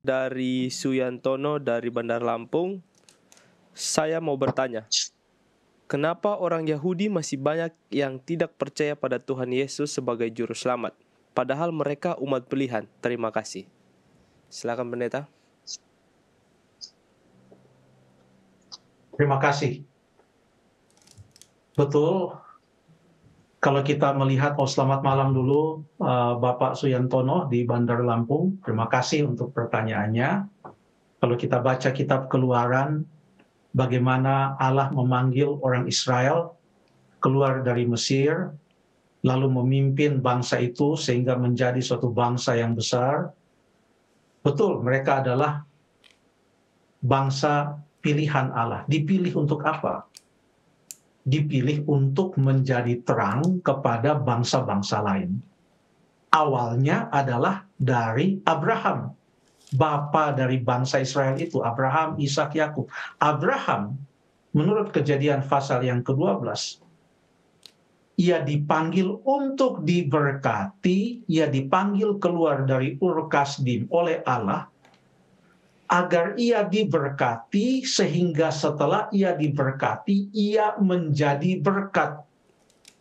Dari Suyantono dari Bandar Lampung. Saya mau bertanya, kenapa orang Yahudi masih banyak yang tidak percaya pada Tuhan Yesus sebagai juru selamat, padahal mereka umat pilihan? Terima kasih. Silakan pendeta. Terima kasih. Betul, kalau kita melihat, selamat malam dulu Bapak Suyantono di Bandar Lampung. Terima kasih untuk pertanyaannya. Kalau kita baca kitab Keluaran, bagaimana Allah memanggil orang Israel keluar dari Mesir, lalu memimpin bangsa itu sehingga menjadi suatu bangsa yang besar. Betul, mereka adalah bangsa pilihan Allah. Dipilih untuk apa? Dipilih untuk menjadi terang kepada bangsa-bangsa lain. Awalnya adalah dari Abraham, bapa dari bangsa Israel itu, Abraham, Ishak, Yakub. Abraham, menurut Kejadian pasal yang ke-12, ia dipanggil untuk diberkati, ia dipanggil keluar dari Ur Kasdim oleh Allah, agar ia diberkati, sehingga setelah ia diberkati, ia menjadi berkat.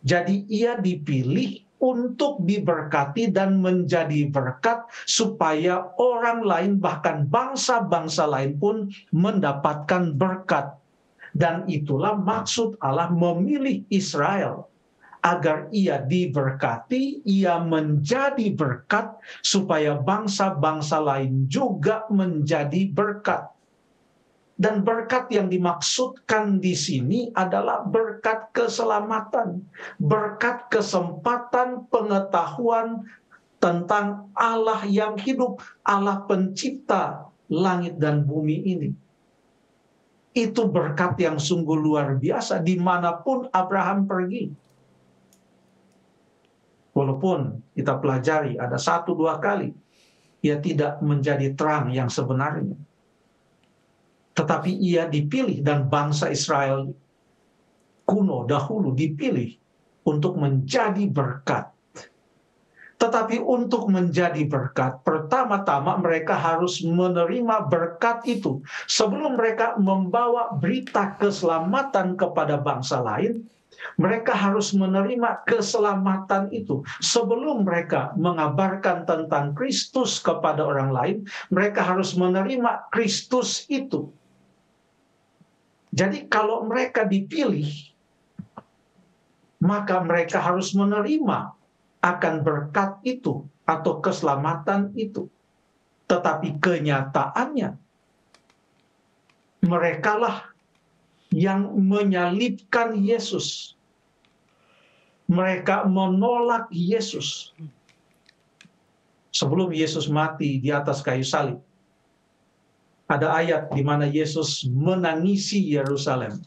Jadi ia dipilih untuk diberkati dan menjadi berkat, supaya orang lain, bahkan bangsa-bangsa lain pun mendapatkan berkat. Dan itulah maksud Allah memilih Israel, agar ia diberkati, ia menjadi berkat, supaya bangsa-bangsa lain juga menjadi berkat. Dan berkat yang dimaksudkan di sini adalah berkat keselamatan, berkat kesempatan pengetahuan tentang Allah yang hidup, Allah pencipta langit dan bumi ini. Itu berkat yang sungguh luar biasa dimanapun Abraham pergi. Walaupun kita pelajari ada 1-2 kali ia tidak menjadi terang yang sebenarnya. Tetapi ia dipilih, dan bangsa Israel kuno dahulu dipilih untuk menjadi berkat. Tetapi untuk menjadi berkat, pertama-tama mereka harus menerima berkat itu. Sebelum mereka membawa berita keselamatan kepada bangsa lain, mereka harus menerima keselamatan itu. Sebelum mereka mengabarkan tentang Kristus kepada orang lain, mereka harus menerima Kristus itu. Jadi kalau mereka dipilih, maka mereka harus menerima akan berkat itu atau keselamatan itu. Tetapi kenyataannya, merekalah yang menyalibkan Yesus. Mereka menolak Yesus. Sebelum Yesus mati di atas kayu salib, ada ayat di mana Yesus menangisi Yerusalem.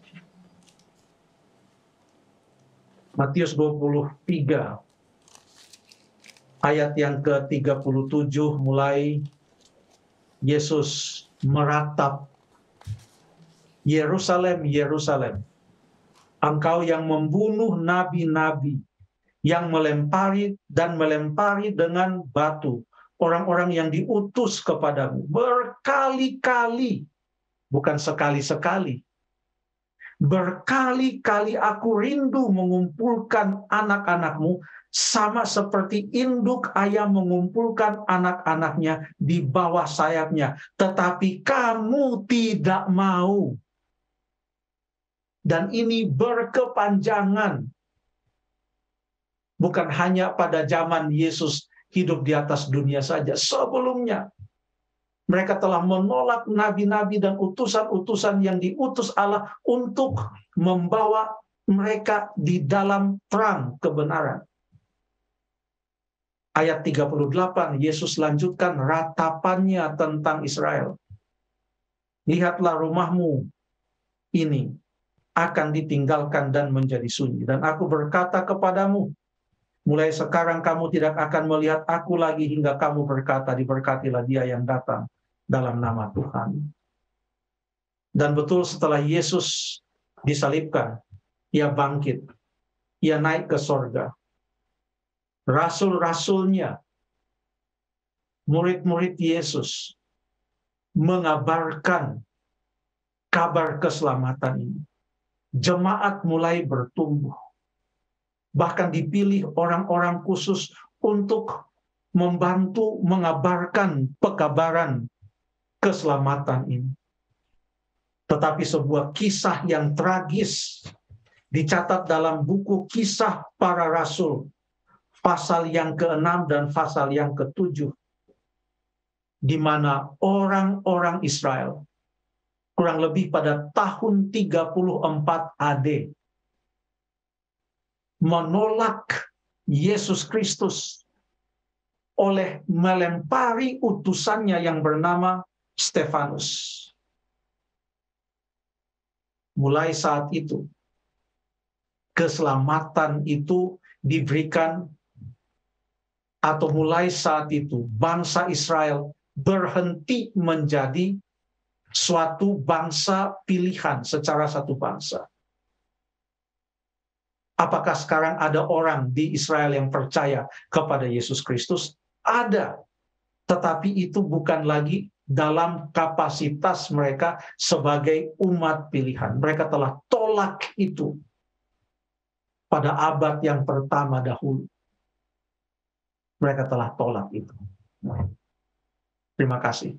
Matius 23, ayat yang ke-37 mulai, Yesus meratap, Yerusalem, Yerusalem, engkau yang membunuh nabi-nabi, yang melempari dengan batu orang-orang yang diutus kepadamu berkali-kali, bukan sekali-sekali. Berkali-kali aku rindu mengumpulkan anak-anakmu, sama seperti induk ayam mengumpulkan anak-anaknya di bawah sayapnya. Tetapi kamu tidak mau. Dan ini berkepanjangan. Bukan hanya pada zaman Yesus hidup di atas dunia saja. Sebelumnya, mereka telah menolak nabi-nabi dan utusan-utusan yang diutus Allah untuk membawa mereka di dalam terang kebenaran. Ayat 38, Yesus lanjutkan ratapannya tentang Israel. Lihatlah, rumahmu ini akan ditinggalkan dan menjadi sunyi. Dan aku berkata kepadamu, mulai sekarang kamu tidak akan melihat aku lagi, hingga kamu berkata, diberkatilah dia yang datang dalam nama Tuhan. Dan betul, setelah Yesus disalibkan, ia bangkit, ia naik ke sorga. Rasul-rasulnya, murid-murid Yesus, mengabarkan kabar keselamatan ini. Jemaat mulai bertumbuh. Bahkan dipilih orang-orang khusus untuk membantu mengabarkan pekabaran keselamatan ini. Tetapi sebuah kisah yang tragis dicatat dalam buku Kisah Para Rasul, pasal yang ke-6 dan pasal yang ke-7, di mana orang-orang Israel kurang lebih pada tahun 34 AD menolak Yesus Kristus oleh melempari utusannya yang bernama Stefanus. Mulai saat itu, keselamatan itu diberikan, atau mulai saat itu bangsa Israel berhenti menjadi suatu bangsa pilihan secara satu bangsa. Apakah sekarang ada orang di Israel yang percaya kepada Yesus Kristus? Ada. Tetapi itu bukan lagi dalam kapasitas mereka sebagai umat pilihan. Mereka telah tolak itu pada abad yang pertama dahulu. Mereka telah tolak itu. Terima kasih.